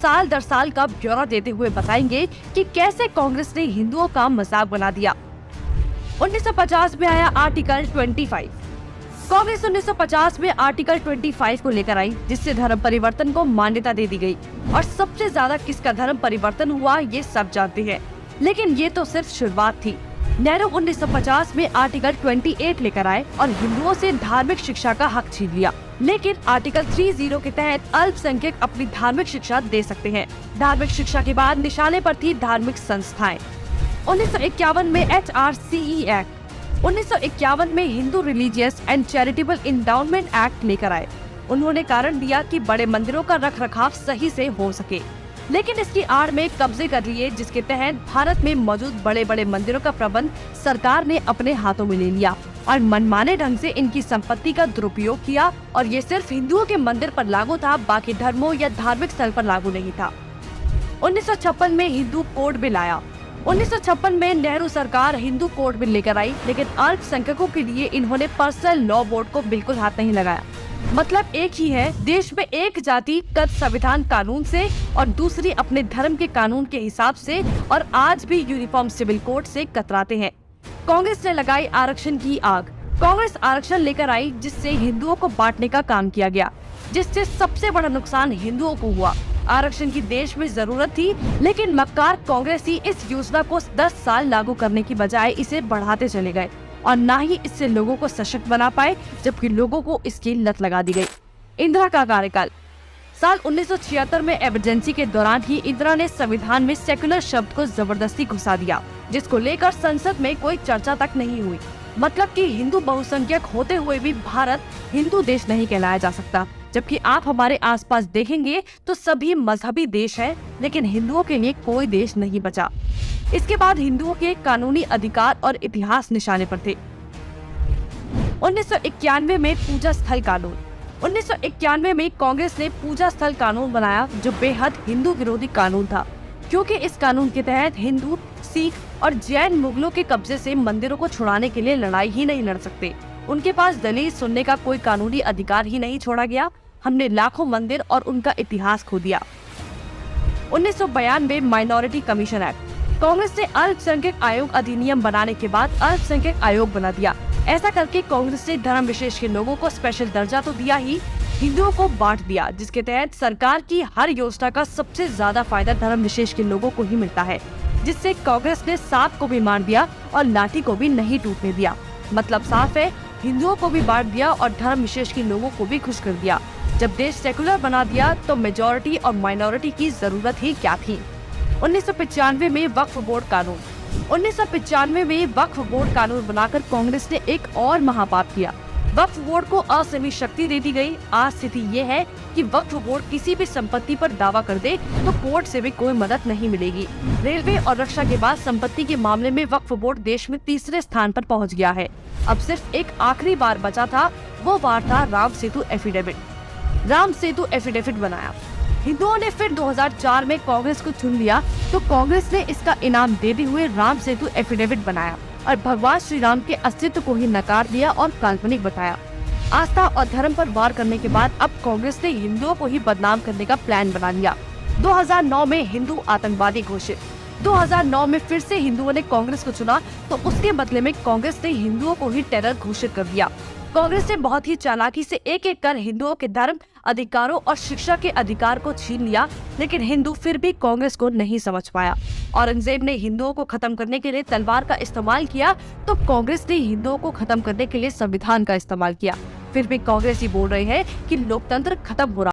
साल दर साल का ब्यौरा देते हुए बताएंगे कि कैसे कांग्रेस ने हिंदुओं का मजाक बना दिया। 1950 में आया आर्टिकल 25। कांग्रेस 1950 में आर्टिकल 25 को लेकर आई, जिससे धर्म परिवर्तन को मान्यता दे दी गई। और सबसे ज्यादा किसका धर्म परिवर्तन हुआ ये सब जानते हैं, लेकिन ये तो सिर्फ शुरुआत थी। नेहरू 1950 में आर्टिकल 28 लेकर आए और हिंदुओं से धार्मिक शिक्षा का हक छीन लिया। लेकिन आर्टिकल 30 के तहत अल्पसंख्यक अपनी धार्मिक शिक्षा दे सकते हैं। धार्मिक शिक्षा के बाद निशाने पर थी धार्मिक संस्थाएं। 1951 में HRCE एक्ट, 1951 में Hindu religious and charitable endowment act लेकर आए। उन्होंने कारण दिया कि बड़े मंदिरों का रखरखाव सही से हो सके, लेकिन इसकी आड़ में कब्जे कर लिए, जिसके तहत भारत में मौजूद बड़े बड़े मंदिरों का प्रबंध सरकार ने अपने हाथों में ले लिया और मनमाने ढंग से इनकी संपत्ति का दुरुपयोग किया। और ये सिर्फ हिंदुओं के मंदिर पर लागू था, बाकी धर्मों या धार्मिक स्थल पर लागू नहीं था। 1956 में हिंदू कोड बिल आया। 1956 में नेहरू सरकार हिंदू कोड बिल लेकर आई, लेकिन अल्पसंख्यकों के लिए इन्होंने पर्सनल लॉ बोर्ड को बिल्कुल हाथ नहीं लगाया। मतलब एक ही है, देश में एक जाति कद संविधान कानून से और दूसरी अपने धर्म के कानून के हिसाब से, और आज भी यूनिफॉर्म सिविल कोड से कतराते हैं। कांग्रेस ने लगाई आरक्षण की आग। कांग्रेस आरक्षण लेकर आई, जिससे हिंदुओं को बांटने का काम किया गया, जिससे सबसे बड़ा नुकसान हिंदुओं को हुआ। आरक्षण की देश में जरूरत थी, लेकिन मक्कार कांग्रेसी इस योजना को 10 साल लागू करने की बजाय इसे बढ़ाते चले गए और न ही इससे लोगों को सशक्त बना पाए, जबकि लोगों को इसकी लत लगा दी गई। इंदिरा का कार्यकाल। साल 1976 में इमरजेंसी के दौरान ही इंदिरा ने संविधान में सेक्युलर शब्द को जबरदस्ती घुसा दिया, जिसको लेकर संसद में कोई चर्चा तक नहीं हुई। मतलब कि हिंदू बहुसंख्यक होते हुए भी भारत हिंदू देश नहीं कहलाया जा सकता, जबकि आप हमारे आसपास देखेंगे तो सभी मजहबी देश हैं, लेकिन हिंदुओं के लिए कोई देश नहीं बचा। इसके बाद हिंदुओं के कानूनी अधिकार और इतिहास निशाने पर थे। 1991 में पूजा स्थल कानून। 1991 में कांग्रेस ने पूजा स्थल कानून बनाया, जो बेहद हिंदू विरोधी कानून था, क्योंकि इस कानून के तहत हिंदू, सिख और जैन मुगलों के कब्जे से मंदिरों को छुड़ाने के लिए लड़ाई ही नहीं लड़ सकते। उनके पास दलील सुनने का कोई कानूनी अधिकार ही नहीं छोड़ा गया। हमने लाखों मंदिर और उनका इतिहास खो दिया। 1992 माइनॉरिटी कमीशन एक्ट। कांग्रेस ने अल्पसंख्यक आयोग अधिनियम बनाने के बाद अल्पसंख्यक आयोग बना दिया। ऐसा करके कांग्रेस ने धर्म विशेष के लोगों को स्पेशल दर्जा तो दिया ही, हिंदुओं को बांट दिया, जिसके तहत सरकार की हर योजना का सबसे ज्यादा फायदा धर्म विशेष के लोगों को ही मिलता है, जिससे कांग्रेस ने सांप को भी मार दिया और लाठी को भी नहीं टूटने दिया। मतलब साफ है, हिंदुओं को भी बांट दिया और धर्म विशेष के लोगों को भी खुश कर दिया। जब देश सेकुलर बना दिया तो मेजॉरिटी और माइनॉरिटी की जरूरत ही क्या थी। 1995 में वक्फ बोर्ड कानून। 1995 में वक्फ बोर्ड कानून बनाकर कांग्रेस ने एक और महापाप किया। वक्फ बोर्ड को असीमित शक्ति दे दी गई। आज स्थिति ये है कि वक्फ बोर्ड किसी भी संपत्ति पर दावा कर दे तो कोर्ट से भी कोई मदद नहीं मिलेगी। रेलवे और रक्षा के बाद संपत्ति के मामले में वक्फ बोर्ड देश में तीसरे स्थान पर पहुंच गया है। अब सिर्फ एक आखिरी बार बचा था, वो बार था राम सेतु एफिडेविट। राम सेतु एफिडेविट बनाया। हिंदुओं ने फिर 2004 में कांग्रेस को चुन लिया, तो कांग्रेस ने इसका इनाम देते हुए राम सेतु एफिडेविट बनाया और भगवान श्री राम के अस्तित्व को ही नकार दिया और काल्पनिक बताया। आस्था और धर्म पर वार करने के बाद अब कांग्रेस ने हिंदुओं को ही बदनाम करने का प्लान बना लिया। 2009 में हिंदू आतंकवादी घोषित। 2009 में फिर से हिंदुओं ने कांग्रेस को चुना, तो उसके बदले में कांग्रेस ने हिंदुओं को ही टेरर घोषित कर दिया। कांग्रेस ने बहुत ही चालाकी से एक एक कर हिंदुओं के धर्म, अधिकारों और शिक्षा के अधिकार को छीन लिया, लेकिन हिंदू फिर भी कांग्रेस को नहीं समझ पाया। औरंगजेब ने हिंदुओं को खत्म करने के लिए तलवार का इस्तेमाल किया, तो कांग्रेस ने हिंदुओं को खत्म करने के लिए संविधान का इस्तेमाल किया। फिर भी कांग्रेस ही बोल रहे हैं कि लोकतंत्र खत्म हो रहा